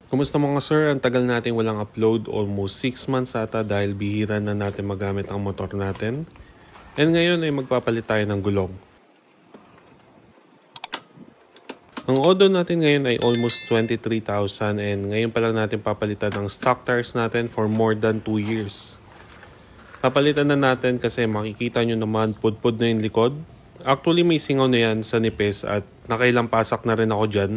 Kumusta mga sir? Ang tagal natin walang upload, almost 6 months ata dahil bihira na natin magamit ang motor natin. And ngayon ay magpapalit tayo ng gulong. Ang odo natin ngayon ay almost 23,000 and ngayon pa lang natin papalitan ng stock tires natin for more than 2 years. Papalitan na natin kasi makikita nyo naman pudpud na yung likod. Actually may singaw na yan sa nipis at nakailang pasak na rin ako dyan.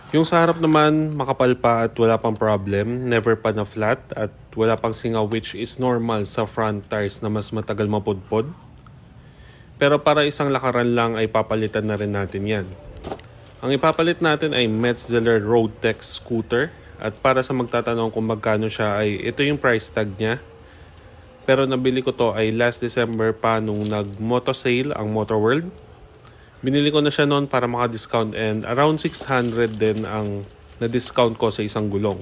Yung sa harap naman makapal pa at wala pang problem, never pa na flat at wala pang singaw which is normal sa front tires na mas matagal mapudpod. Pero para isang lakaran lang ay papalitan na rin natin yan. Ang ipapalit natin ay Metzeler Roadtech scooter at para sa magtatanong kung magkano siya ay ito yung price tag niya. Pero nabili ko to ay last December pa nung nag-moto sale ang Motor World. Binili ko na siya noon para maka-discount and around 600 din ang na-discount ko sa isang gulong.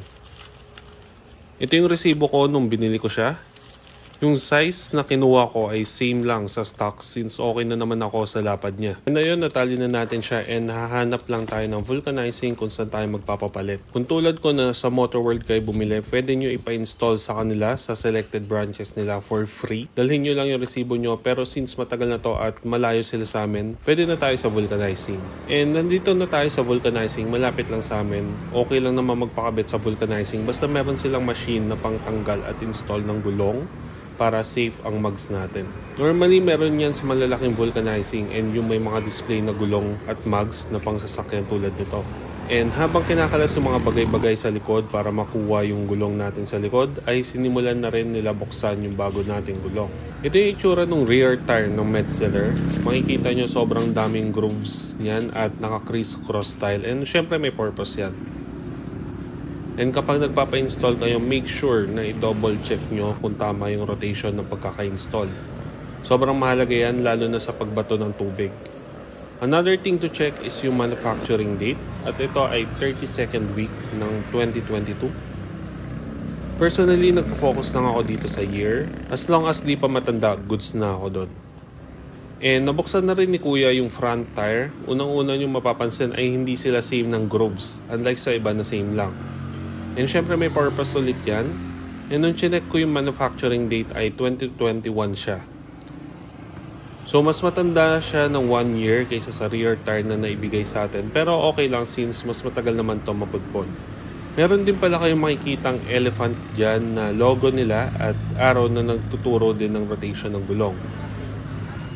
Ito yung resibo ko nung binili ko siya. Yung size na kinuha ko ay same lang sa stock since okay na naman ako sa lapad niya. And ayun, natali na natin siya and hahanap lang tayo ng vulcanizing kung saan tayo magpapapalit. Kung tulad ko na sa Motor World kayo bumili, pwede nyo ipa-install sa kanila sa selected branches nila for free. Dalhin nyo lang yung resibo nyo pero since matagal na to at malayo sila sa amin, pwede na tayo sa vulcanizing. And nandito na tayo sa vulcanizing, malapit lang sa amin. Okay lang naman magpakabit sa vulcanizing basta meron silang machine na pangtanggal at install ng gulong para safe ang mugs natin. Normally, meron yan sa malalaking vulcanizing and yung may mga display na gulong at mugs na pang sasakyan tulad nito. And habang kinakalas yung mga bagay-bagay sa likod para makuha yung gulong natin sa likod, ay sinimulan na rin nila buksan yung bago nating gulong. Ito yung itsura ng rear tire ng Metzeler. Makikita nyo sobrang daming grooves yan at naka-criss-cross style and syempre may purpose yan. And kapag nagpapa-install kayo, make sure na i-double check nyo kung tama yung rotation ng pagkaka-install. Sobrang mahalaga yan lalo na sa pagbato ng tubig. Another thing to check is yung manufacturing date at ito ay 32nd week ng 2022. Personally, nagpo-focus lang ako dito sa year. As long as di pa matanda, goods na ako doon. And nabuksan na rin ni Kuya yung front tire. Unang-una yung mapapansin ay hindi sila same ng grooves, unlike sa iba na same lang. And syempre may purpose ulit yan. And nung chinek ko yung manufacturing date ay 2021 siya. So mas matanda siya ng 1 year kaysa sa rear tire na naibigay sa atin. Pero okay lang since mas matagal naman to mapudpod. Meron din pala kayong makikitang elephant dyan na logo nila at arrow na nagtuturo din ng rotation ng gulong.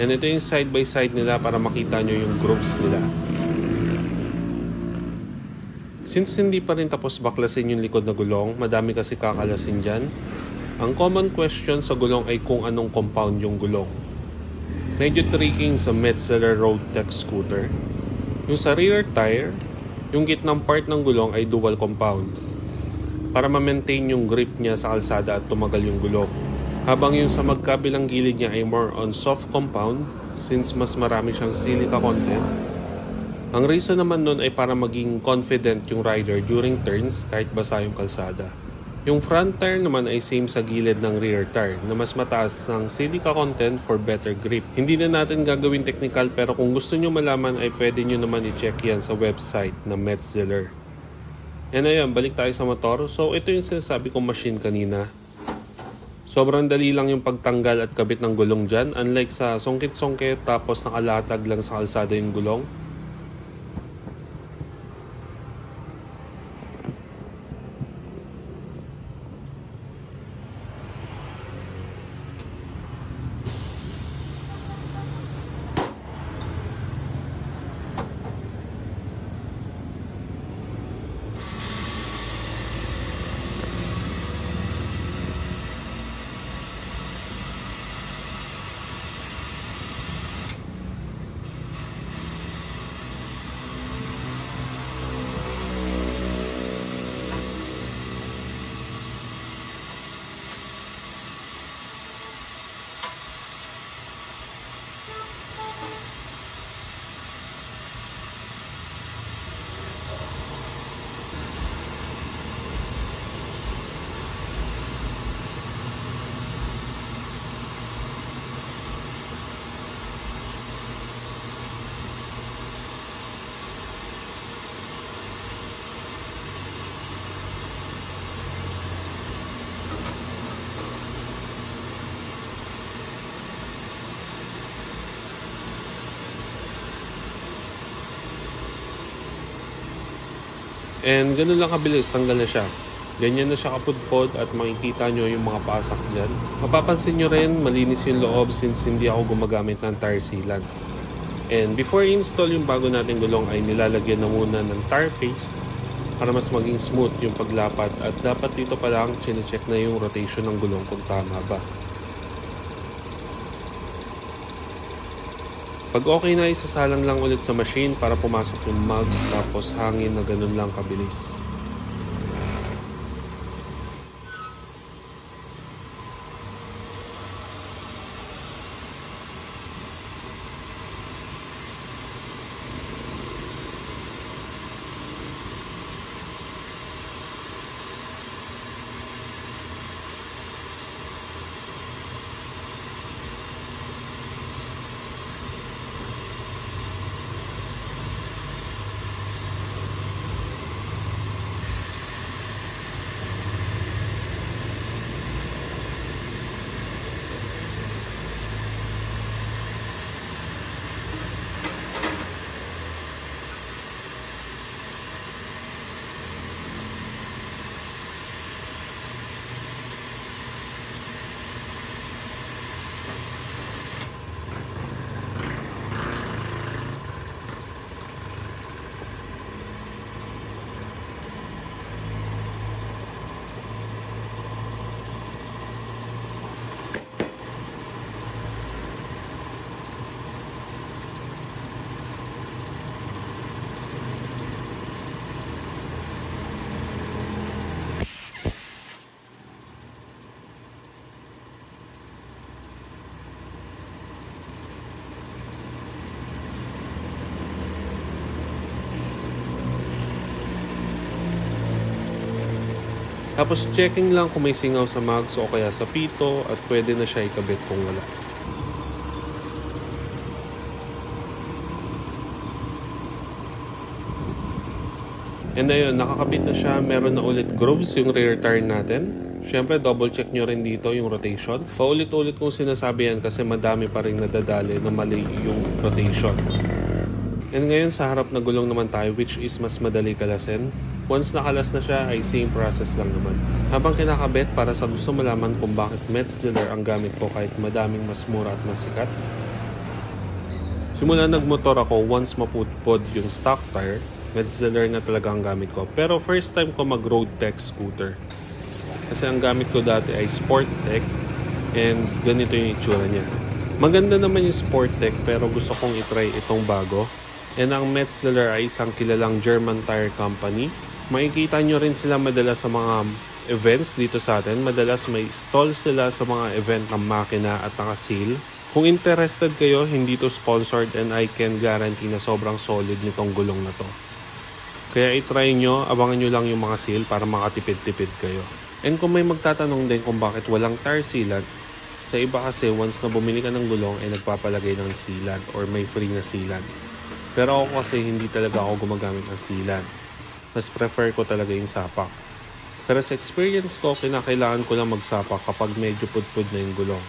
And ito yung side by side nila para makita nyo yung grooves nila. Since hindi pa rin tapos baklasin yung likod na gulong, madami kasi kakalasin dyan. Ang common question sa gulong ay kung anong compound yung gulong. Medyo tricking sa Metzeler Roadtech scooter. Yung sa rear tire, yung gitnang part ng gulong ay dual compound para ma-maintain yung grip niya sa kalsada at tumagal yung gulong. Habang yung sa magkabilang gilid niya ay more on soft compound since mas marami siyang silica content. Ang reason naman nun ay para maging confident yung rider during turns kahit basa yung kalsada. Yung front tire naman ay same sa gilid ng rear tire na mas mataas ng silica content for better grip. Hindi na natin gagawin technical pero kung gusto nyo malaman ay pwede nyo naman i-check yan sa website na Metzeler. And ayun, balik tayo sa motor. So ito yung sinasabi kong machine kanina. Sobrang dali lang yung pagtanggal at kabit ng gulong dyan. Unlike sa songkit-songkit tapos nakalatag lang sa kalsada yung gulong. And ganun lang kabilis, tanggal na siya. Ganyan na siya kapudpod at makikita nyo yung mga pasak dyan. Mapapansin nyo rin, malinis yung loob since hindi ako gumagamit ng tire sealant. And before i-install yung bago nating gulong ay nilalagyan na muna ng tire paste para mas maging smooth yung paglapat at dapat dito pa lang chinecheck na yung rotation ng gulong kung tama ba. Pag okay na, isasalang lang ulit sa machine para pumasok yung mugs tapos hangin na ganun lang kabilis. Tapos checking lang kung may singaw sa mugs o kaya sa pito at pwede na siya ikabit kung wala. And ayun, nakakabit na siya. Meron na ulit grooves yung rear tire natin. Siyempre, double check nyo rin dito yung rotation. Paulit-ulit kong sinasabi yan kasi madami pa rin nadadali na mali yung rotation. And ngayon sa harap na gulong naman tayo, which is mas madali kalasin. Once nakalas na siya ay same process lang naman. Habang kinakabit, para sa gusto malaman kung bakit Metzeler ang gamit ko kahit madaming mas mura at mas sikat. Simula nagmotor ako, once maputpod yung stock tire, Metzeler na talaga ang gamit ko. Pero first time ko mag road tech scooter. Kasi ang gamit ko dati ay Sport Tech and ganito yung itsura niya. Maganda naman yung Sport Tech pero gusto kong itry itong bago. And ang Metzeler ay isang kilalang German tire company. Makikita nyo rin sila madalas sa mga events dito sa atin. Madalas may stall sila sa mga event ng makina at naka-sale. Kung interested kayo, hindi to sponsored and I can guarantee na sobrang solid nitong gulong na to. Kaya itry nyo, abangan nyo lang yung mga sale para makatipid-tipid kayo. And kung may magtatanong din kung bakit walang tire sealant, sa iba kasi once na bumili ka ng gulong ay nagpapalagay ng sealant or may free na sealant. Pero ako kasi hindi talaga ako gumagamit ng sealant. Mas prefer ko talaga yung sapak. Pero sa experience ko, kinakailangan ko lang magsapak kapag medyo pudpud na yung gulong.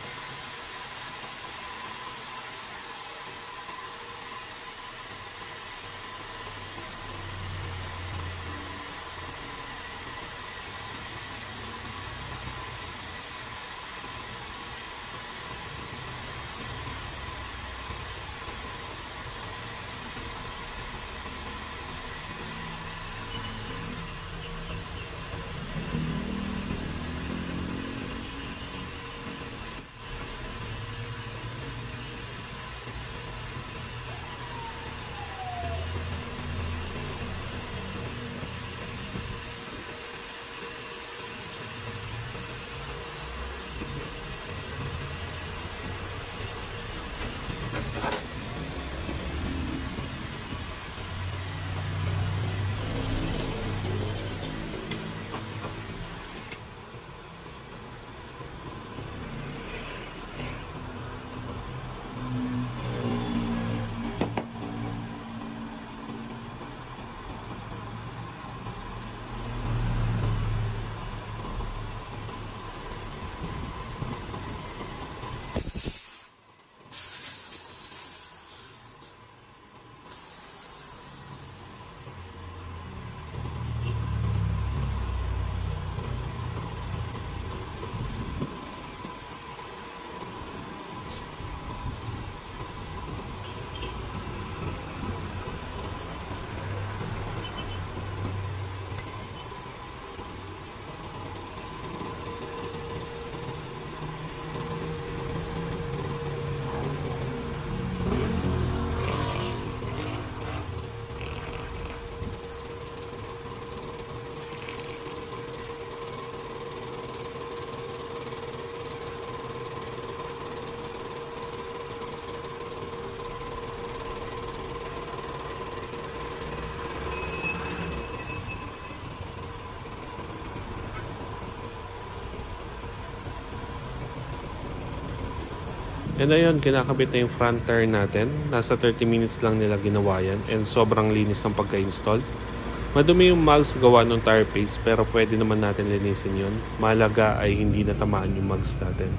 And ayun, kinakabit na yung front tire natin. Nasa 30 minutes lang nila ginawa yan and sobrang linis ng pagka-install. Madumi yung mugs gawa ng tire paste pero pwede naman natin linisin yun. Mahalaga ay hindi natamaan yung mugs natin.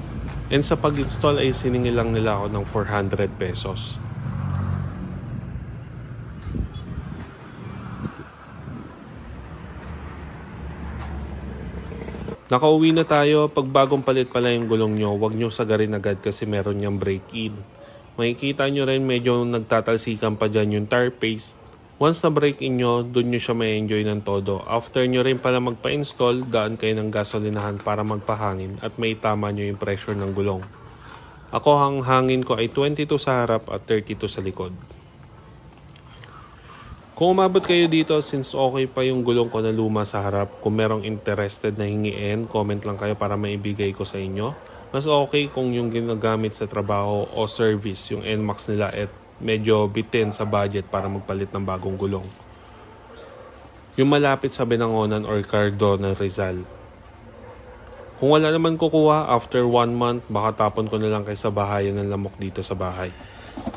And sa pag-install ay siningil lang nila ako ng 400 pesos. Nakauwi na tayo. Pag bagong palit pala yung gulong nyo, huwag nyo sagarin agad kasi meron niyang break-in. Makikita nyo rin medyo nagtatalsikan pa dyan yung tire paste. Once na break-in nyo, dun nyo siya may enjoy ng todo. After nyo rin pala magpa-install, daan kayo ng gasolinahan para magpahangin at may tama nyo yung pressure ng gulong. Ako ang hangin ko ay 22 sa harap at 32 sa likod. Kung umabot kayo dito, since okay pa yung gulong ko na luma sa harap, kung merong interested na hingiin, comment lang kayo para maibigay ko sa inyo. Mas okay kung yung ginagamit sa trabaho o service, yung NMAX nila at medyo bitin sa budget para magpalit ng bagong gulong. Yung malapit sa Binangonan or Cardona, Rizal. Kung wala naman kukuha, after 1 month, baka tapon ko na lang kayo sa bahayan ng lamok dito sa bahay.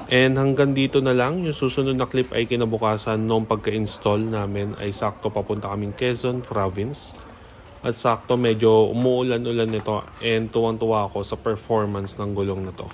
And hanggang dito na lang, yung susunod na clip ay kinabukasan noong pagka-install namin ay sakto papunta kaming Quezon Province. At sakto medyo umuulan-ulan nito and tuwang-tuwa ako sa performance ng gulong na to.